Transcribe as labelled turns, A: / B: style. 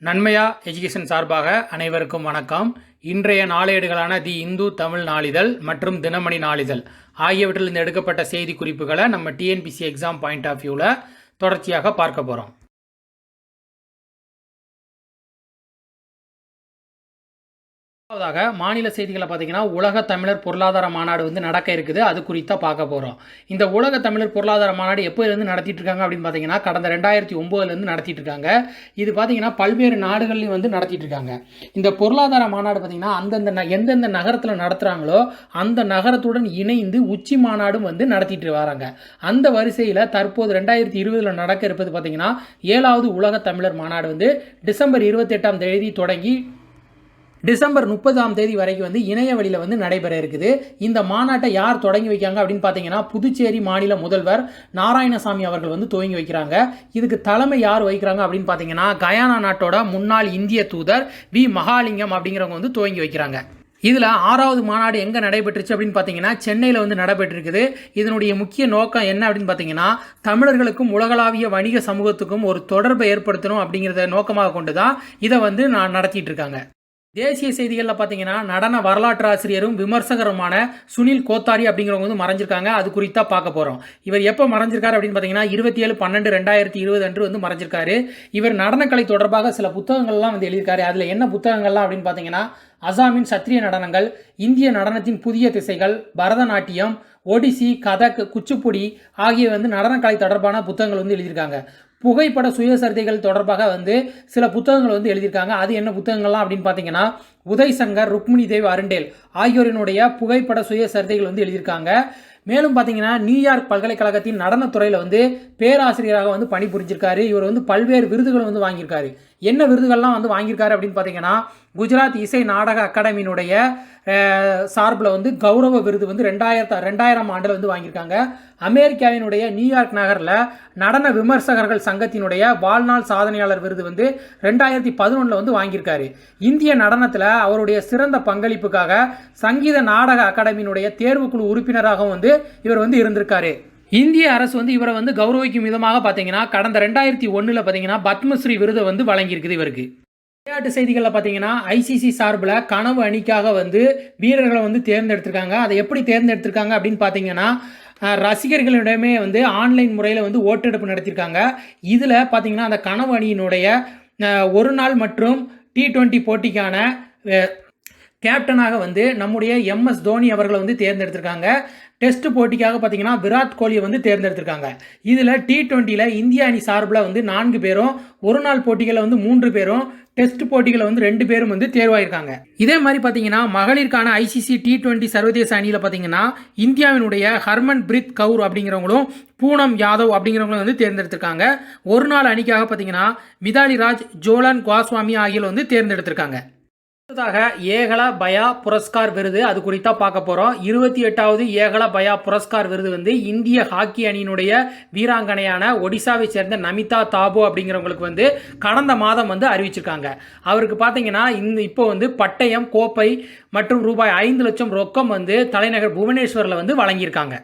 A: நன்மையா எஜுகேஷன் சார்பாக அனைவருக்கும் வணக்கம். இன்றைய நாளேடுகளான தி இந்து தமிழ் நாளிதழ் மற்றும் தினமணி நாளிதழ் ஆகியவற்றிலிருந்து எடுக்கப்பட்ட செய்தி குறிப்புகளை நம்ம டிஎன்பிசி எக்ஸாம் பாயிண்ட் ஆஃப் வியூவில் தொடர்ச்சியாக பார்க்க போகிறோம். முதலாவதாக மாநில செய்திகளை பார்த்தீங்கன்னா உலக தமிழர் பொருளாதார மாநாடு நடக்க இருக்குது. அது குறித்தாக பார்க்க போகிறோம். இந்த உலக தமிழர் பொருளாதார மாநாடு எப்போலேருந்து நடத்திட்டு இருக்காங்க அப்படின்னு பார்த்தீங்கன்னா கடந்த 2009 நடத்திட்டு இருக்காங்க. இது பார்த்தீங்கன்னா பல்வேறு நாடுகள்லையும் நடத்திட்டு இருக்காங்க. இந்த பொருளாதார மாநாடு பார்த்தீங்கன்னா எந்தெந்த நகரத்தில் நடத்துகிறாங்களோ அந்த நகரத்துடன் இணைந்து உச்சி மாநாடும் நடத்திட்டு வராங்க. அந்த வரிசையில் தற்போது 2020 நடக்க இருப்பது பார்த்தீங்கன்னா 7வது உலக தமிழர் மாநாடு டிசம்பர் 28 தொடங்கி டிசம்பர் 30 வரைக்கும் இணைய வழியில் நடைபெற இருக்குது. இந்த மாநாட்டை யார் தொடங்கி வைக்காங்க அப்படின்னு பார்த்தீங்கன்னா புதுச்சேரி மாநில முதல்வர் நாராயணசாமி அவர்கள் துவங்கி வைக்கிறாங்க. இதுக்கு தலைமை யார் வைக்கிறாங்க அப்படின்னு பார்த்தீங்கன்னா கயானா நாட்டோட முன்னாள் இந்திய தூதர் வி மகாலிங்கம் அப்படிங்கிறவங்க துவங்கி வைக்கிறாங்க. இதில் 6வது மாநாடு எங்கே நடைபெற்றுச்சு அப்படின்னு பார்த்தீங்கன்னா சென்னையில் நடைபெற்றிருக்குது. இதனுடைய முக்கிய நோக்கம் என்ன அப்படின்னு பார்த்தீங்கன்னா தமிழர்களுக்கும் உலகளாவிய வணிக சமூகத்துக்கும் ஒரு தொடர்பை ஏற்படுத்தணும் அப்படிங்கிறத நோக்கமாக கொண்டு தான் இதை நடத்திட்டு இருக்காங்க. தேசிய செய்திகளில் பார்த்தீங்கன்னா நடன வரலாற்று ஆசிரியரும் விமர்சகருமான சுனில் கோத்தாரி அப்படிங்கிறவங்க மறைஞ்சிருக்காங்க. அது குறித்தாக பார்க்க போகிறோம். இவர் எப்போ மறைஞ்சிருக்காரு அப்படின்னு பார்த்தீங்கன்னா 27/12/2020 அன்று மறைஞ்சிருக்காரு. இவர் நடனக்கலை தொடர்பாக சில புத்தகங்கள்லாம் எழுதியிருக்காரு. அதில் என்ன புத்தகங்கள்லாம் அப்படின்னு பார்த்தீங்கன்னா அசாமின் சத்திரிய நடனங்கள், இந்திய நடனத்தின் புதிய திசைகள், பரதநாட்டியம், ஒடிசி, கதக், குச்சிப்புடி ஆகிய நடனக்கலை தொடர்பான புத்தகங்கள் எழுதியிருக்காங்க. புகைப்பட சுயசரிதைகள் தொடர்பாக சில புத்தகங்கள் எழுதியிருக்காங்க. அது என்ன புத்தகங்கள்லாம் அப்படின்னு பார்த்தீங்கன்னா உதய் சங்கர், ருக்மிணி தேவ் அருண்டேல் ஆகியோரினுடைய புகைப்பட சுயசரிதைகள் எழுதியிருக்காங்க. மேலும் பார்த்தீங்கன்னா நியூயார்க் பல்கலைக்கழகத்தின் நடனத்துறையில் பேராசிரியராக பணிபுரிஞ்சிருக்காரு. இவர் பல்வேறு விருதுகள் வாங்கியிருக்காரு. என்ன விருதுகள்லாம் வாங்கியிருக்காரு அப்படின்னு பார்த்தீங்கன்னா குஜராத் இசை நாடக அகாடமியினுடைய சார்பில் கௌரவ விருது 2000 ஆண்டில் வாங்கியிருக்காங்க. அமெரிக்காவினுடைய நியூயார்க் நகரில் நடன விமர்சகர்கள் சங்கத்தினுடைய வாழ்நாள் சாதனையாளர் விருது 2011 வாங்கியிருக்காரு. இந்திய நடனத்தில் அவருடைய சிறந்த பங்களிப்புக்காக சங்கீத நாடக அகாடமியினுடைய தேர்வுக்குழு உறுப்பினராகவும் இவர் இருந்திருக்காரு. இந்திய அரசு இவரை கௌரவிக்கும் விதமாக பார்த்தீங்கன்னா கடந்த 2001 பார்த்தீங்கன்னா பத்மஸ்ரீ விருதை வழங்கியிருக்குது இவருக்கு. விளையாட்டு செய்திகளில் பார்த்தீங்கன்னா ஐசிசி சார்பில் கனவு அணிக்காக வீரர்களை தேர்ந்தெடுத்திருக்காங்க. அதை எப்படி தேர்ந்தெடுத்திருக்காங்க அப்படின்னு பார்த்தீங்கன்னா ரசிகர்களிடமே ஆன்லைன் முறையில் ஓட்டெடுப்பு நடத்தியிருக்காங்க. இதில் பார்த்தீங்கன்னா அந்த கனவு அணியினுடைய ஒரு நாள் மற்றும் T20 போட்டிக்கான கேப்டனாக நம்முடைய MS தோனி அவர்களை தேர்ந்தெடுத்திருக்காங்க. டெஸ்ட் போட்டிக்காக பார்த்தீங்கன்னா விராட் கோலியை தேர்ந்தெடுத்திருக்காங்க. இதில் T20யில் இந்திய அணி சார்பில் 4 பேரும், ஒரு நாள் போட்டிகளில் 3 பேரும், டெஸ்ட் போட்டிகளில் 2 பேரும் தேர்வாயிருக்காங்க. இதே மாதிரி பார்த்தீங்கன்னா மகளிருக்கான ஐசிசி T20 சர்வதேச அணியில் பார்த்தீங்கன்னா இந்தியாவினுடைய ஹர்மன் பிரீத் கவுர் அப்படிங்கிறவங்களும் பூனம் யாதவ் அப்படிங்கிறவங்களும் தேர்ந்தெடுத்திருக்காங்க. ஒரு நாள் அணிக்காக பார்த்தீங்கன்னா மிதாலி ராஜ், ஜோலான் கோஸ்வாமி ஆகியோர் தேர்ந்தெடுத்திருக்காங்க. அடுத்ததாக ஏகல பயா புரஸ்கார் விருது அது குறித்தா பார்க்க போறோம். 28வது ஏகல பயா புரஸ்கார் விருது இந்திய ஹாக்கி அணியினுடைய வீராங்கனையான ஒடிசாவை சேர்ந்த நமிதா தாபோ அப்படிங்கிறவங்களுக்கு கடந்த மாதம் அறிவிச்சிருக்காங்க. அவருக்கு பார்த்தீங்கன்னா இப்போ பட்டயம், கோப்பை மற்றும் ரூபாய் 5 லட்சம் ரொக்கம் தலைநகர் புவனேஸ்வரில் வழங்கியிருக்காங்க.